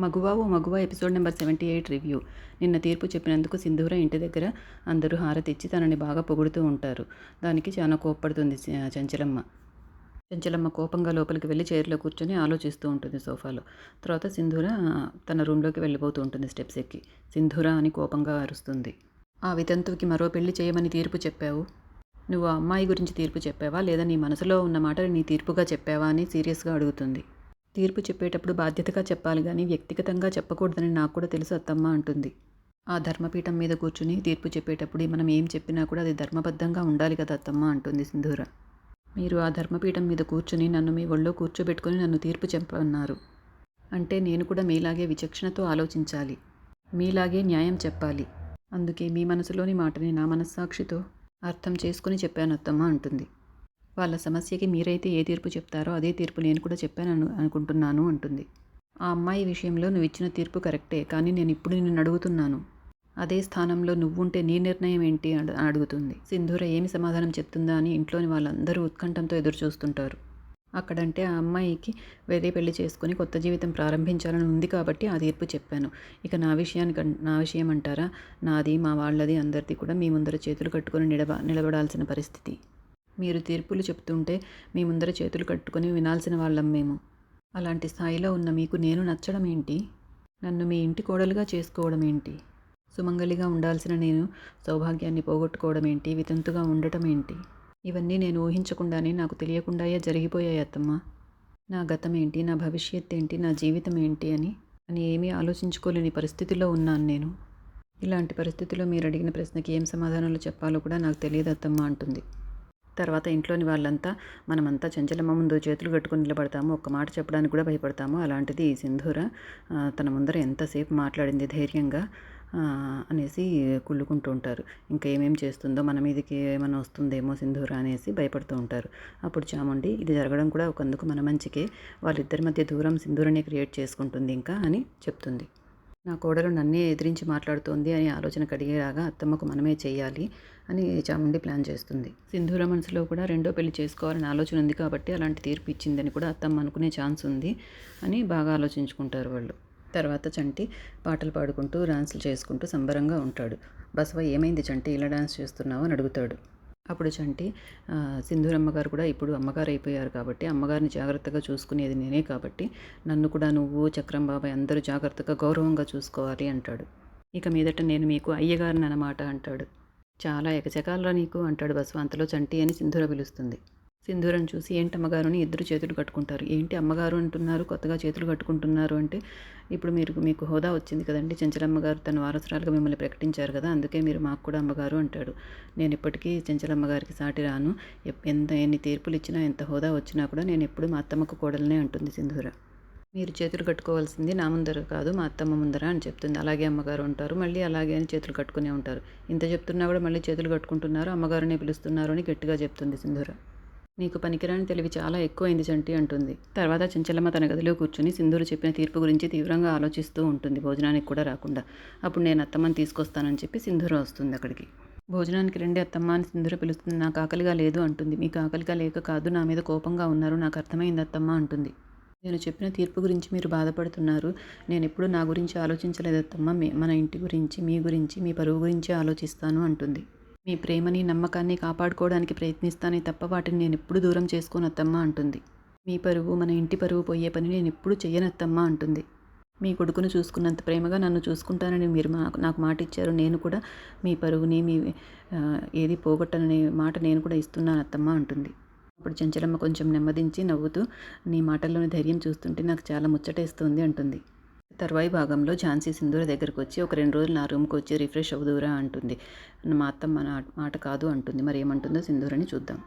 మగువా ఓ మగువా episode number 78 review. నిన్న తీర్పు చెప్పినందుకు సింధూర ఇంటి దగ్గర అందరూ హారతిచ్చి తనని బాగా పొగుడుతూ ఉంటారు. దానికి చాలా కోప్పడుతుంది చంచలమ్మ. చంచలమ్మ కోపంగా లోపలికి వెళ్ళి చైర్లో కూర్చొని ఆలోచిస్తూ ఉంటుంది సోఫాలో. తర్వాత సింధూర తన రూమ్లోకి వెళ్ళిపోతూ ఉంటుంది స్టెప్స్ ఎక్కి. సింధూర అని కోపంగా అరుస్తుంది. ఆ వితంతువుకి మరో పెళ్లి చేయమని తీర్పు చెప్పావు. నువ్వు ఆ అమ్మాయి గురించి తీర్పు చెప్పావా, లేదా నీ మనసులో ఉన్న మాట నీ తీర్పుగా చెప్పావా అని సీరియస్గా అడుగుతుంది. తీర్పు చెప్పేటప్పుడు బాధ్యతగా చెప్పాలి కానీ వ్యక్తిగతంగా చెప్పకూడదని నాకు కూడా తెలుసు అత్తమ్మ అంటుంది. ఆ ధర్మపీఠం మీద కూర్చుని తీర్పు చెప్పేటప్పుడు మనం ఏం చెప్పినా కూడా అది ధర్మబద్ధంగా ఉండాలి కదా అత్తమ్మ అంటుంది సింధూర. మీరు ఆ ధర్మపీఠం మీద కూర్చుని నన్ను మీ ఒళ్ళో కూర్చోబెట్టుకుని నన్ను తీర్పు చెప్పన్నారు. అంటే నేను కూడా మీలాగే విచక్షణతో ఆలోచించాలి, మీలాగే న్యాయం చెప్పాలి. అందుకే మీ మనసులోని మాటని నా మనస్సాక్షితో అర్థం చేసుకుని చెప్పాను అత్తమ్మ అంటుంది. వాళ్ళ సమస్యకి మీరైతే ఏ తీర్పు చెప్తారో అదే తీర్పు నేను కూడా చెప్పాను అనుకుంటున్నాను అంటుంది. ఆ అమ్మాయి విషయంలో నువ్వు ఇచ్చిన తీర్పు కరెక్టే, కానీ నేను ఇప్పుడు నిన్ను అడుగుతున్నాను, అదే స్థానంలో నువ్వుంటే నీ నిర్ణయం ఏంటి అడుగుతుంది. సింధూర ఏమి సమాధానం చెప్తుందా అని ఇంట్లోని వాళ్ళందరూ ఉత్కంఠంతో ఎదురు చూస్తుంటారు. అక్కడంటే ఆ అమ్మాయికి వేరే పెళ్లి చేసుకుని కొత్త జీవితం ప్రారంభించాలని ఉంది కాబట్టి ఆ తీర్పు చెప్పాను. ఇక నా విషయం అంటారా, నాది మా వాళ్ళది అందరిది కూడా మీ ముందర చేతులు కట్టుకొని నిలబడాల్సిన పరిస్థితి. మీరు తీర్పులు చెప్తుంటే మీ ముందర చేతులు కట్టుకొని వినాల్సిన వాళ్ళం మేము. అలాంటి స్థాయిలో ఉన్న మీకు నేను నచ్చడం ఏంటి, నన్ను మీ ఇంటి కోడలుగా చేసుకోవడం ఏంటి, సుమంగలిగా ఉండాల్సిన నేను సౌభాగ్యాన్ని పోగొట్టుకోవడం ఏంటి, వితంతుగా ఉండటం ఏంటి, ఇవన్నీ నేను ఊహించకుండానే నాకు తెలియకుండాయే జరిగిపోయాయి అత్తమ్మ. నా గతం ఏంటి, నా భవిష్యత్ ఏంటి, నా జీవితం ఏంటి అని ఏమీ ఆలోచించుకోలేని పరిస్థితిలో ఉన్నాను నేను. ఇలాంటి పరిస్థితిలో మీరు అడిగిన ప్రశ్నకి ఏం సమాధానాలు చెప్పాలో కూడా నాకు తెలియదు అత్తమ్మ అంటుంది. తర్వాత ఇంట్లోని వాళ్ళంతా మనమంతా చంచలమ్మ ముందు చేతులు కట్టుకుని నిలబడతాము, ఒక్క మాట చెప్పడానికి కూడా భయపడతాము. అలాంటిది ఈ సింధూర తన ముందర ఎంతసేపు మాట్లాడింది ధైర్యంగా అనేసి కుళ్ళుకుంటూ ఉంటారు. ఇంకా ఏమేమి చేస్తుందో మన మీదకి ఏమైనా వస్తుందేమో సింధూర అనేసి భయపడుతూ ఉంటారు. అప్పుడు చాముండి ఇది జరగడం కూడా ఒకందుకు మన మంచికే, వాళ్ళిద్దరి మధ్య దూరం సింధూరనే క్రియేట్ చేసుకుంటుంది ఇంకా అని చెప్తుంది. నా కోడలు నన్నే ఎదిరించి మాట్లాడుతోంది అని ఆలోచన కడిగేలాగా అత్తమ్మకు మనమే చెయ్యాలి అని చాముండి ప్లాన్ చేస్తుంది. సింధూర మనసులో కూడా రెండో పెళ్లి చేసుకోవాలని ఆలోచన ఉంది కాబట్టి అలాంటి తీర్పు ఇచ్చిందని కూడా అత్తమ్మ అనుకునే ఛాన్స్ ఉంది అని బాగా ఆలోచించుకుంటారు వాళ్ళు. తర్వాత చంటి పాటలు పాడుకుంటూ డాన్సులు చేసుకుంటూ సంబరంగా ఉంటాడు. బసవ ఏమైంది చంటి ఇలా డాన్స్ చేస్తున్నావు అని అడుగుతాడు. అప్పుడు చంటి సింధూరమ్మ గారు కూడా ఇప్పుడు అమ్మగారు అయిపోయారు కాబట్టి అమ్మగారిని జాగ్రత్తగా చూసుకునేది నేనే కాబట్టి నన్ను కూడా నువ్వు చక్రం బాబాయ్ అందరూ జాగ్రత్తగా గౌరవంగా చూసుకోవాలి అంటాడు. ఇక మీదట నేను మీకు అయ్యగారిని అన్నమాట అంటాడు. చాలా ఎకచకాలరా నీకు అంటాడు బసవ. అంతలో చంటి అని సింధూర పిలుస్తుంది. సింధూరను చూసి ఏంటి అమ్మగారు అని ఇద్దరు చేతులు కట్టుకుంటారు. ఏంటి అమ్మగారు అంటున్నారు, కొత్తగా చేతులు కట్టుకుంటున్నారు అంటే ఇప్పుడు మీకు హోదా వచ్చింది కదండి, చంచలమ్మ గారు తన వారసురాలుగా మిమ్మల్ని ప్రకటించారు కదా, అందుకే మీరు మాకు కూడా అమ్మగారు అంటాడు. నేను ఇప్పటికీ చంచలమ్మ గారికి సాటి రాను, ఎన్ని తీర్పులు ఇచ్చినా ఎంత హోదా వచ్చినా కూడా నేను ఎప్పుడు మా అత్తమ్మకు కోడలనే అంటుంది సింధూర. మీరు చేతులు కట్టుకోవాల్సింది నా ముందర కాదు మా అత్తమ్మ ముందర అని చెప్తుంది. అలాగే అమ్మగారు ఉంటారు, మళ్ళీ అలాగే అని చేతులు కట్టుకునే ఉంటారు. ఇంత చెప్తున్నా కూడా మళ్ళీ చేతులు కట్టుకుంటున్నారు, అమ్మగారునే పిలుస్తున్నారు అని గట్టిగా చెప్తుంది సింధూర. నీకు పనికిరాని తెలివి చాలా ఎక్కువైంది చంటి అంటుంది. తర్వాత చంచలమ్మ తన గదిలో కూర్చుని సింధూరు చెప్పిన తీర్పు గురించి తీవ్రంగా ఆలోచిస్తూ ఉంటుంది, భోజనానికి కూడా రాకుండా. అప్పుడు నేను అత్తమ్మని తీసుకొస్తానని చెప్పి సింధూర వస్తుంది అక్కడికి. భోజనానికి రండి అత్తమ్మ అని సింధూర పిలుస్తుంది. నాకు ఆకలిగా లేదు అంటుంది. మీకు ఆకలిగా లేక కాదు, నా మీద కోపంగా ఉన్నారు, నాకు అర్థమైంది అత్తమ్మ అంటుంది. నేను చెప్పిన తీర్పు గురించి మీరు బాధపడుతున్నారు, నేను ఎప్పుడు నా గురించి ఆలోచించలేదు అత్తమ్మ, మన ఇంటి గురించి, మీ గురించి, మీ పరువు గురించి ఆలోచిస్తాను అంటుంది. మీ ప్రేమని నమ్మకాన్ని కాపాడుకోవడానికి ప్రయత్నిస్తానే తప్ప వాటిని నేను ఎప్పుడు దూరం చేసుకోనత్తమ్మా అంటుంది. మీ పరువు, మన ఇంటి పరువు పోయే పని నేను ఎప్పుడు చెయ్యనత్తమ్మా అంటుంది. మీ కొడుకును చూసుకున్నంత ప్రేమగా నన్ను చూసుకుంటానని మీరు నాకు మాట ఇచ్చారు, నేను కూడా మీ పరువుని ఏది పోగొట్టననే మాట నేను కూడా ఇస్తున్నాను అత్తమ్మ అంటుంది. అప్పుడు చంచలమ్మ కొంచెం నెమ్మదించి నవ్వుతూ నీ మాటల్లోని ధైర్యం చూస్తుంటే నాకు చాలా ముచ్చటేస్తుంది అంటుంది. తర్వాయి భాగంలో ఝాన్సీ సింధూర దగ్గరకు వచ్చి ఒక 2 రోజులు నా రూమ్కి వచ్చి రిఫ్రెష్ అవుదురా అంటుంది. మా అత్తమ్మ మాట కాదు అంటుంది. మరి ఏమంటుందో సింధూరని చూద్దాం.